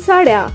साड्या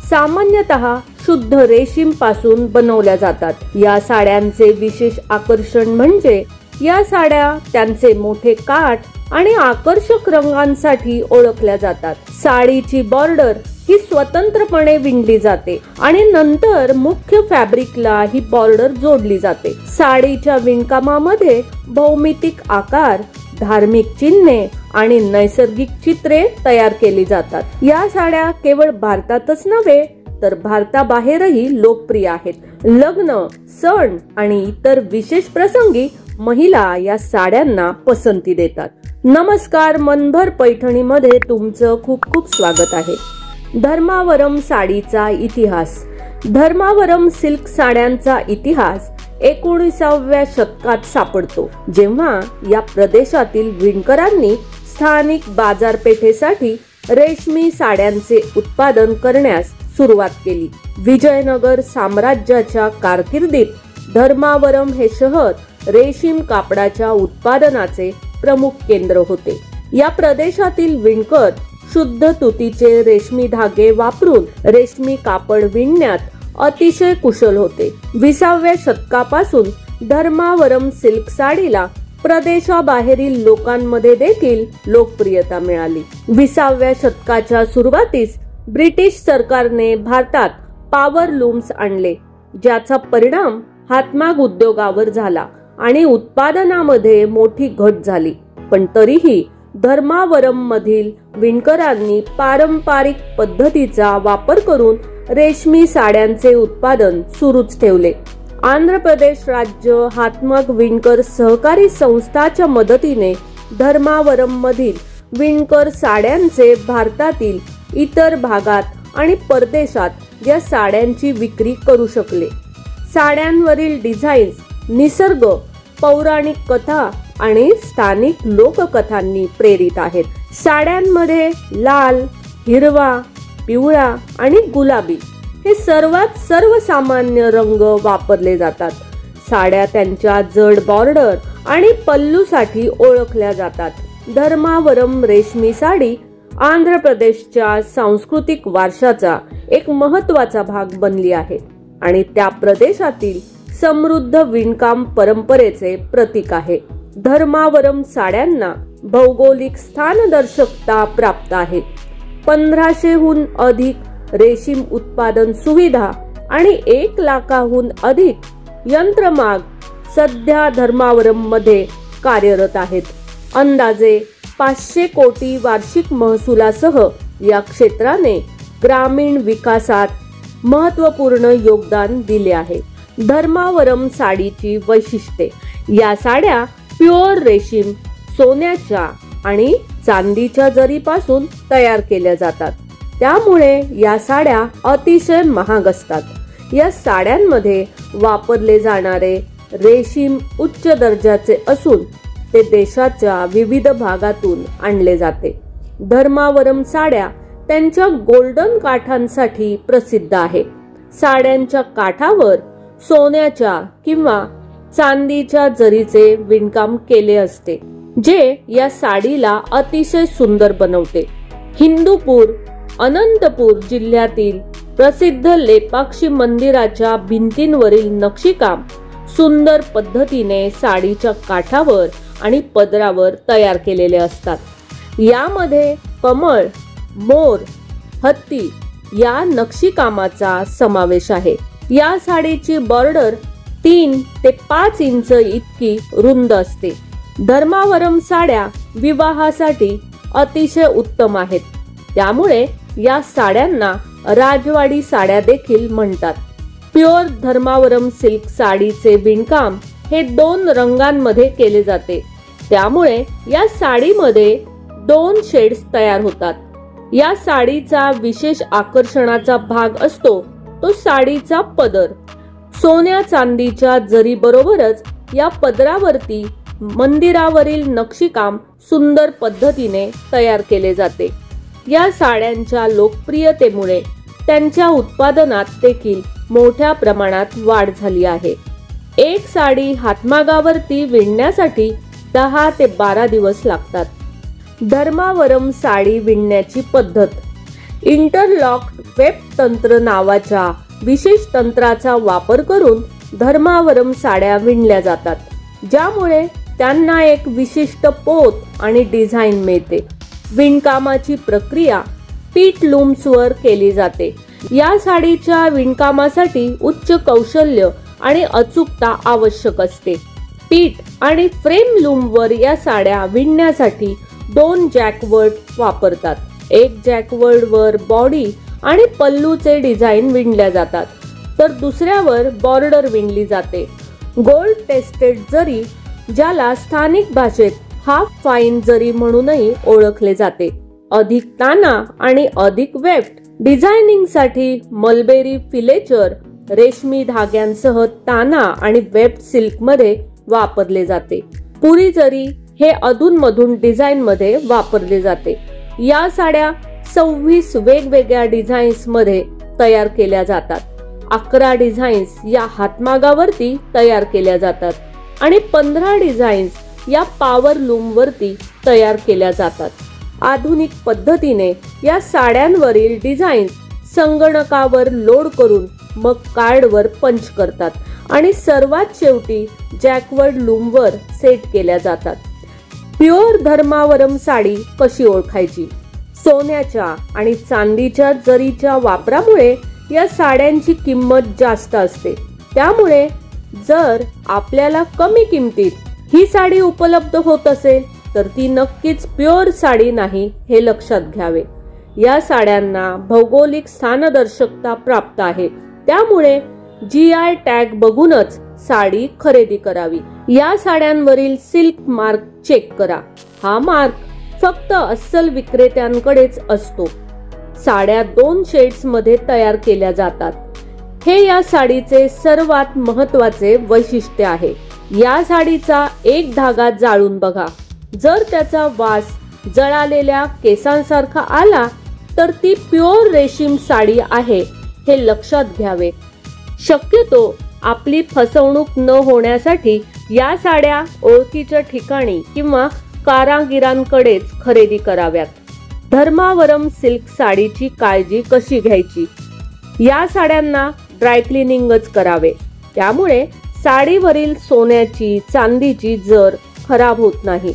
सामान्यतः शुद्ध रेशीम पासून बनवल्या जातात। या साड्यांचे विशेष आकर्षण म्हणजे या साड्या त्यांचे मोठे काठ आणि आकर्षक रंगांसाठी ओळखल्या जातात। साडीची बॉर्डर ही स्वतंत्रपणे विणली जाते आणि नंतर मुख्य फॅब्रिकला ही बॉर्डर जोडली जाते। साडीच्या विणकामामध्ये भौमितिक आकार, धार्मिक चिन्हे आणि नैसर्गिक चित्रे तयार केली जातात। या साड्या केवळ भारतातच नव्हे तर भारताबाहेरही लोकप्रिय आहेत। लग्न, सण आणि इतर विशेष प्रसंगी महिला या साड्यांना पसंती देतात। नमस्कार, मनभर पैठणीमध्ये तुमचं खूप खूप स्वागत आहे। धर्मावरम साडीचा इतिहास। धर्मावरम सिल्क साड्यांचा इतिहास 19व्या शतकात सापडतो, जेव्हा या प्रदेशातील विणकरांनी स्थानिक बाजारपेठेसाठी रेशमी साड्यांचे उत्पादन करण्यास सुरुवात केली। विजयनगर साम्राज्याच्या कारकिर्दीत धर्मावरम हे शहर रेशीम कापडाच्या उत्पादनाचे प्रमुख केंद्र होते। या प्रदेशातील विणकर शुद्ध तुतीचे रेशमी धागे वापरून रेशमी कापड विणण्यात अतिशय कुशल होते। 20व्या शतकापासून धर्मावरम सिल्क साडीला प्रदेशाबाहेरील लोकांमध्ये देखील लोकप्रियता मिळाली। 20व्या शतकाच्या सुरुवातीस ब्रिटिश सरकारने भारतात पॉवर लूम्स आणले, ज्याचा परिणाम हातमाग उद्योगावर झाला आणि उत्पादनामध्ये मोठी घट झाली। पण तरीही धर्मावरम मधील विणकरांनी पारंपरिक पद्धतीचा वापर करून रेशमी साड्यांचे उत्पादन सुरूच ठेवले। आंध्र प्रदेश राज्य हातमाग विणकर सहकारी संस्थाच्या मदतीने धर्मावरम मधील विणकर साड्यांचे भारतातील इतर भागात आणि परदेशात या साड्यांची विक्री करू शकले। साड्यांवरील डिझाईन्स निसर्ग, पौराणिक कथा आणि स्थानिक लोककथांनी प्रेरित आहेत। साड्यांमध्ये लाल, हिरवा, पिवळा आणि गुलाबी हे सर्वात सर्वसामान्य रंग वापरले जातात। साड्या त्यांच्या जड बॉर्डर आणि पल्लूसाठी ओळखल्या जातात। धर्मावरम रेशमी साडी आंध्र प्रदेशच्या सांस्कृतिक वारशाचा एक महत्त्वाचा भाग बनली आहे आणि त्या प्रदेशातील समृद्ध विणकाम परंपरेचे प्रतीक आहे। धर्मावरम साड्यांना भौगोलिक स्थानदर्शकता प्राप्त आहे। 1500हून अधिक रेशीम उत्पादन सुविधा आणि 1 लाखाहून अधिक यंत्रमाग सध्या धर्मावरम मध्ये कार्यरत आहेत। अंदाजे 500 कोटी वार्षिक महसुलासह या क्षेत्राने ग्रामीण विकासात महत्त्वपूर्ण योगदान दिले आहे। धर्मावरम साडीची वैशिष्ट्ये। या साड्या प्युअर रेशीम, सोन्याच्या आणि चांदीच्या जरीपासून तयार केल्या जातात, त्यामुळे या साड्या अतिशय महाग असतात। या साड्यांमध्ये वापरले जाणारे रेशीम उच्च दर्जाचे असून ते देशाच्या विविध भागातून आणले जाते। धर्मावरम साड्या त्यांच्या गोल्डन काठांसाठी प्रसिद्ध आहे। साड्यांच्या काठावर सोन्याच्या किंवा चांदीच्या जरीचे विणकाम केले असते, जे या साडीला अतिशय सुंदर बनवते। हिंदूपूर, अनंतपूर जिल्ह्यातील प्रसिद्ध लेपाक्षी मंदिराच्या भिंतींवरील नक्षीकाम सुंदर पद्धतीने साडीच्या काठावर आणि पदरावर तयार केलेले असतात। यामध्ये कमळ, मोर, हत्ती या नक्षीकामाचा समावेश आहे। या साडीची बॉर्डर 3 ते 5 इंच इतकी रुंद असते। धर्मावरम साड्या विवाहासाठी अतिशय उत्तम आहेत, त्यामुळे या साड्यांना राजवाडी साड्या देखील म्हणतात। प्युअर धर्मावरम सिल्क साडीचे विणकाम हे 2 रंगांमध्ये केले जाते, त्यामुळे या साडीमध्ये 2 शेड्स तयार होतात। या साडीचा विशेष आकर्षणाचा भाग असतो तो साडीचा पदर। सोन्या चांदीच्या जरी बरोबरच या पदरावरती मंदिरावरील नक्षीकाम सुंदर पद्धतीने तयार केले जाते। या साड्यांच्या लोकप्रियतेमुळे त्यांच्या उत्पादनात देखील मोठ्या प्रमाणात वाढ झाली आहे। एक साडी हातमागावरती विणण्यासाठी 10 ते 12 दिवस लागतात। धर्मावरम साडी विणण्याची पद्धत। इंटरलॉक्ड वेब तंत्र नावाच्या विशेष तंत्राचा वापर करून धर्मावरम साड्या विणल्या जातात, ज्यामुळे त्यांना एक विशिष्ट पोत आणि डिझाईन मिळते. विणकामाची प्रक्रिया पीठ लूम्सवर केली जाते. या साडीच्या विणकामासाठी उच्च कौशल्य आणि अचूकता आवश्यक असते. पीठ आणि फ्रेम लूमवर या साड्या विणण्यासाठी 2 जॅकवर्ड वापरतात. एक जॅकवर्डवर बॉडी आणि पल्लूचे डिझाईन विणल्या जातात, तर दुसऱ्यावर बॉर्डर विणली जाते. गोल्ड टेस्टेड जरी, ज्याला स्थानिक भाषेत हाफ फाईन जरी म्हणूनही ओळखले जाते, अधिक ताना आणि अधिक वेफ्ट डिझायनिंगसाठी मलबेरी फिलेचर रेशमी धाग्यांसह ताना आणि वेफ्ट सिल्कमध्ये वापरले जाते. पुरी जरी हे अधूनमधून डिझाईनमध्ये वापरले जाते. या साड्या 26 वेगवेगळ्या डिझाईन्समध्ये तयार केल्या जातात. 11 डिझाईन्स या हातमागावरती तयार केल्या जातात आणि 15 डिझाईन्स या पॉवर लूमवरती तयार केल्या जातात. आधुनिक पद्धतीने या साड्यांवरील डिझाईन्स संगणकावर लोड करून मग कार्डवर पंच करतात आणि सर्वात शेवटी जॅकवर्ड लूमवर सेट केल्या जातात. प्युअर धर्मावरम साडी कशी ओळखायची? सोन्याच्या आणि चांदीच्या जरीच्या वापरामुळे या साड्यांची किंमत जास्त असते. त्यामुळे जर आपल्याला कमी किमतीत ही साडी उपलब्ध होत असेल तर ती नक्कीच प्युअर साडी नाही हे लक्षात घ्यावे. या साड्यांना भौगोलिक स्थानदर्शकता प्राप्त आहे, त्यामुळे GI टॅग बघूनच साडी खरेदी करावी. या साड्यांवरील सिल्क मार्क चेक करा. हा मार्क फक्त अस्सल विक्रेत्यांकडेच असतो. साड्या 2 शेड्स मध्ये तयार केल्या जातात. हे या साडीचे सर्वात महत्त्वाचे वैशिष्ट्य आहे. या साडीचा एक धागा जाळून बघा. जर त्याचा वास जळालेल्या केसांसारखा आला तर ती प्युअर रेशीम साडी आहे हे लक्षात घ्यावे. शक्यतो आपली फसवणूक न होण्यासाठी या साड्या ओळखीच्या ठिकाणी किंवा कारागिरांकडेच खरेदी कराव्यात. धर्मावरम सिल्क साडीची काळजी कशी घ्यायची? या साड्यांना ड्रायक्लिनिंगच करावे. त्यामुळे साडीवरील सोन्याची चांदीची जर खराब होत नाही.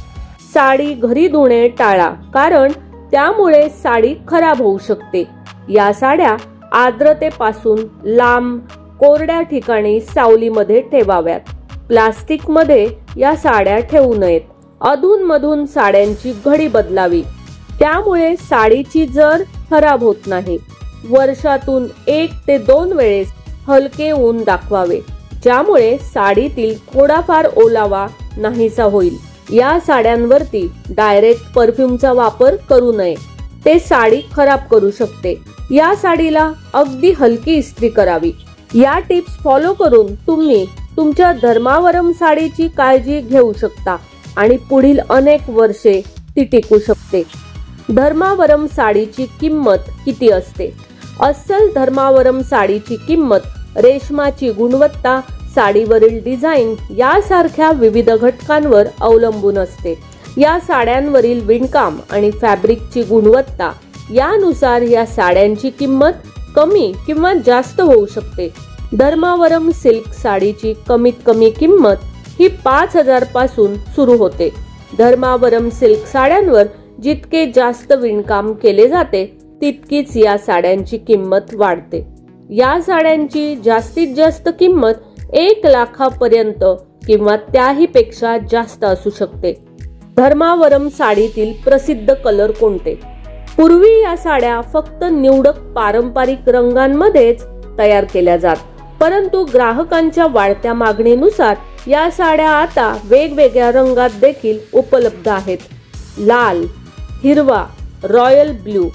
साडी घरी धुणे टाळा, कारण त्यामुळे साडी खराब होऊ शकते. या साड्या आर्द्रतेपासून लांब कोरड्या ठिकाणी सावलीमध्ये ठेवाव्यात. प्लास्टिकमध्ये या साड्या ठेवू नयेत. अधूनमधून साड्यांची घडी बदलावी, त्यामुळे साडीची जर खराब होत नाही. वर्षातून 1 ते 2 वेळेस हलके ऊन दाखवावे, ज्यामुळे साडीतील थोडाफार ओलावा नाहीसा होईल. या साड्यांवरती डायरेक्ट परफ्यूमचा वापर करू नये, ते साडी खराब करू शकते. या साडीला अगदी हलकी इस्त्री करावी. या टिप्स फॉलो करून तुम्ही तुमच्या धर्मावरम साडीची काळजी घेऊ शकता आणि पुढील अनेक वर्षे ती टिकू शकते. धर्मावरम साडीची किंमत किती असते? अस्सल धर्मावरम साडीची किंमत रेशमाची गुणवत्ता, साडीवरील डिझाईन यासारख्या विविध घटकांवर अवलंबून असते. या साड्यांवरील विणकाम आणि फॅब्रिकची गुणवत्ता यानुसार या साड्यांची किंमत कमी किंवा जास्त होऊ शकते. धर्मावरम सिल्क साडीची कमीत कमी किंमत ही 5,000 पासून सुरू होते. धर्मावरम सिल्क साड्यांवर जितके जास्त विणकाम केले जाते तितकीच या साड्यांची किंमत वाढते. या साड्यांची जास्तीत जास्त किंमत 1 लाखापर्यंत किंवा त्याही पेक्षा जास्त असू शकते. धर्मावरम साडीतील प्रसिद्ध कलर कोणते? पूर्वी या साड्या फक्त निवडक पारंपरिक रंगांमध्येच तयार केल्या जात, परंतु ग्राहकांच्या वाढत्या मागणीनुसार या साड्या आता वेगवेगळ्या रंगात देखील उपलब्ध आहेत. लाल, हिरवा, रॉयल ब्लू,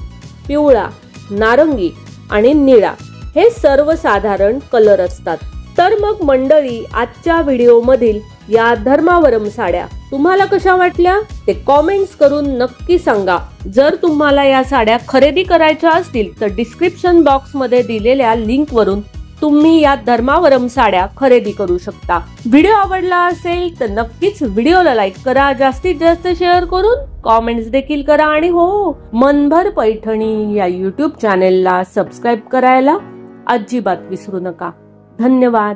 पिवळा, नारंगी आणि निळा हे सर्वसाधारण कलर असतात. तर मग मंडळी, आजच्या व्हिडिओमधील या धर्मावरम साड्या तुम्हाला कशा वाटल्या ते कॉमेंट्स करून नक्की सांगा. जर तुम्हाला या साड्या खरेदी करायच्या असतील तर डिस्क्रिप्शन बॉक्स मध्ये दिलेल्या लिंक वरून तुम्ही या धर्मावरम साड्या खरेदी करू शकता। व्हिडिओ आवडला असेल तर नक्कीच व्हिडिओला लाईक करा, जास्तीत जास्त शेअर करून कॉमेंट्स देखील करा आणि हो, मनभर पैठणी या YouTube चॅनेलला सबस्क्राईब करायला अजिबात विसरू नका। धन्यवाद।